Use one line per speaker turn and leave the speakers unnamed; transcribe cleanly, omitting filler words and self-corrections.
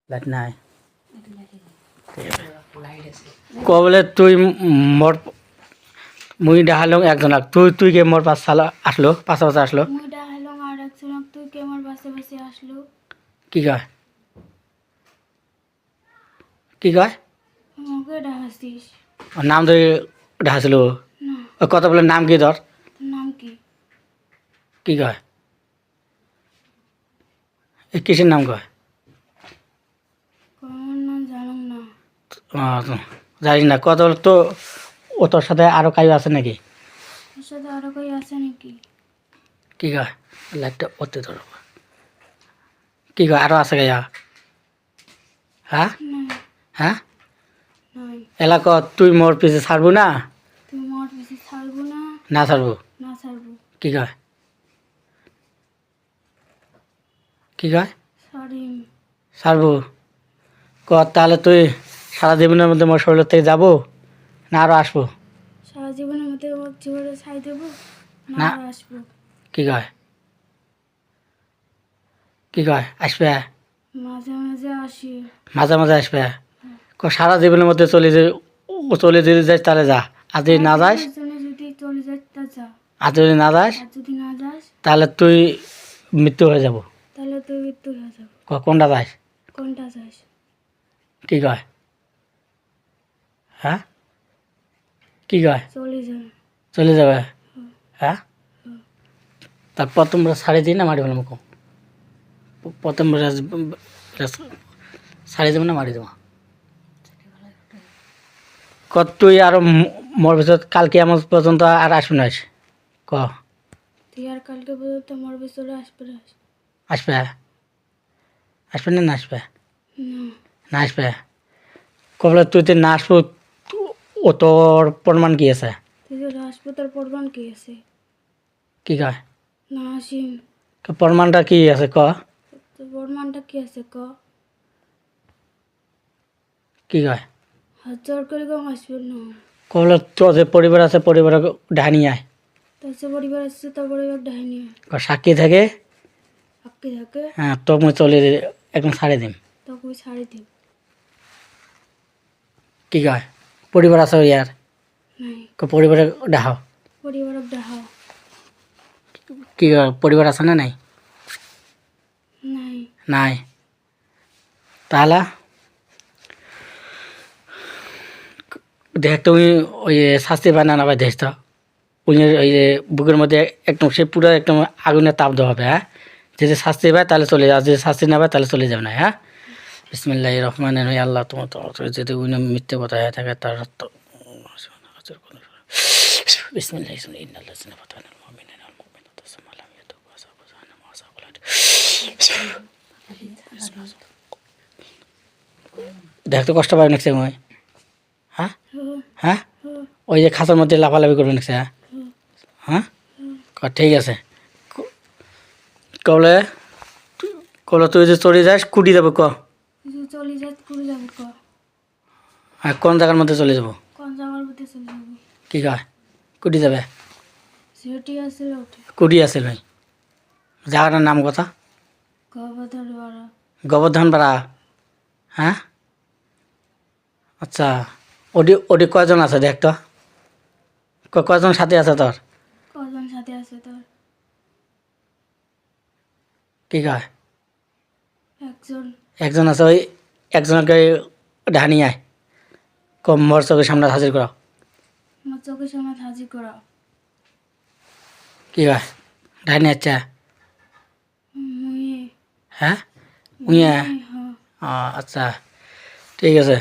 Light নাই কবলে তুই মোর মুই ডাহালং একজনক তুই কে মোর পাশ আসলো পাশে পাশে আসলো
মুই ডাহালং আর একজনক তুই কে আমার পাশে পাশে আসলো
কি কয় কি কয়
আমাকে ডাহাসিস
ওর নাম ধরে ডাহাছিল
না
ওই কথা বলে নাম কি ধর
তোর নাম কি
কি কয় এই কিসের নাম কয়
আমার নাম জানুম না
জানি না কথা বলে তো ও তোর সাথে আরো কাজ আছে নাকি
তোর সাথে আরো কেউ আছে নাকি
কি কয় লাইটটা অতি ধর কি কয় আরো আছে গাইয়া হ্যাঁ
না
হ্যাঁ
নাই
এলাকা তুই মোর পিছে ছাড়বো না
তুই মোর বেশি ছাড়বো না
না ছাড়বো
না ছাড়বো
কি কয় কি কয়
সরিম
ছাড়বো ক তাহলে তুই সারা জীবনের মধ্যে মোর শরীর থেকে যাবো না আরো আসবো
সারা জীবনের মধ্যে ওর জীবনে ছাই দেবো না
না।
আরো আসবো
কি কয় কি কয় আসবে
মাঝে মাঝে আসি
মাঝে মাঝে আসবে ক সারা জীবনের মধ্যে চলে যদি যাস তাহলে যা আর যদি না যাস
আমার জন্য যদি চলে যাস তা যা
আর যদি না যাস
আর যদি না যাস
তাহলে তুই মৃত্যু হয়ে যাব
তাহলে তুই মৃত্যু হয়ে যাবে
কোনটা যাস
কোনটা যাস
কি কয় হ্যাঁ কি কয়
চলে যাবে
চলে যাবে হ্যাঁ তারপর তোমরা শাড়ি দিই না মারি বলে মুখ প্রথম শাড়ি দেবো না মারি দেবো কত তুই আর মোর ভিতর কালকে আমার পর্যন্ত আর আসবে না ক
তুই আর কালকে পর্যন্ত আমার ভিতরে আসবে না
আসবে আসবে না আসবে
না
না আসবে কবলে তুই তো না আসবো ও তোর প্রমাণ কি আছে
তুই যে আসবে তোর প্রমাণ কি আছে
কি কয়
না আসিম
প্রমাণটা কি আছে ক
তোর প্রমাণটা কি আছে ক
কি কয়
হাত জোর করে কম আসবে না
কবলে তোর যে পরিবার আছে পরিবার ডাহানি আয়
তোর যে পরিবার আসছে তোর পরিবার ডাইনি
সাক্ষী থাকে
আক্কি থাকে
হ্যাঁ তো মুই চলে একদম ছাড়ে দিম
তোকে ওই ছাড়ি দিব
কি কয় পরিবার আছে ইয়ার
নাই
পরিবারে ডাহাও
পরিবারক দেখাও
কি কয় পরিবার আছে না নাই
নাই
নাই তাহলে দেখ তুমি ওই শাস্তি বানা না ভাই দেখ তো ওই ওই যে বুকের মধ্যে একদম সে পুরো একদম আগুনের তাপ দেওয়া হবে হ্যাঁ যদি শাস্তি পায় তাহলে চলে যাবে যদি শাস্তি না পায় তাহলে চলে যাবে না হ্যাঁ বিসমিল্লাহ রহমান রহিম আল্লাহ তোমার যদি উনি মিথ্যে কথা হয়ে থাকে তার তো বিসমিল্লাহ দেখ তো কষ্ট পাবে নাকি মই হ্যাঁ হ্যাঁ ওই যে খাঁচার মধ্যে লাফালাফি করবে নাকি হ্যাঁ ঠিক আছে কবলে কবলে তুই যে চলে যাস কুটি যাবো ক
তুই চলে যাস করে যাবো ক
হ্যাঁ কোন জায়গার মধ্যে চলে যাবো
কোন জায়গার মধ্যে চলে যাবো
কি কয় কুটি যাবে
সেটি আছে ওঠে
কুটি আছে ভাই জায়গাটার নাম কথা
গবাধর বাড়া
গোবর্ধন পাড়া হ্যাঁ আচ্ছা ওডি ওডি কয়জন আছে দেখ তো কয়জন সাথে আছে তোর
কজন সাথে আছে তোর
কি কয়
একজন
একজন আছে ওই একজনকে ঢানি আয় কম মোর চোখের সামনে হাজির করা
আমার চোখের সামনে হাজির করা
কি কয় ঢানি আচ্ছা
মুই
হ্যাঁ উইয়া
হ্যাঁ
আচ্ছা ঠিক আছে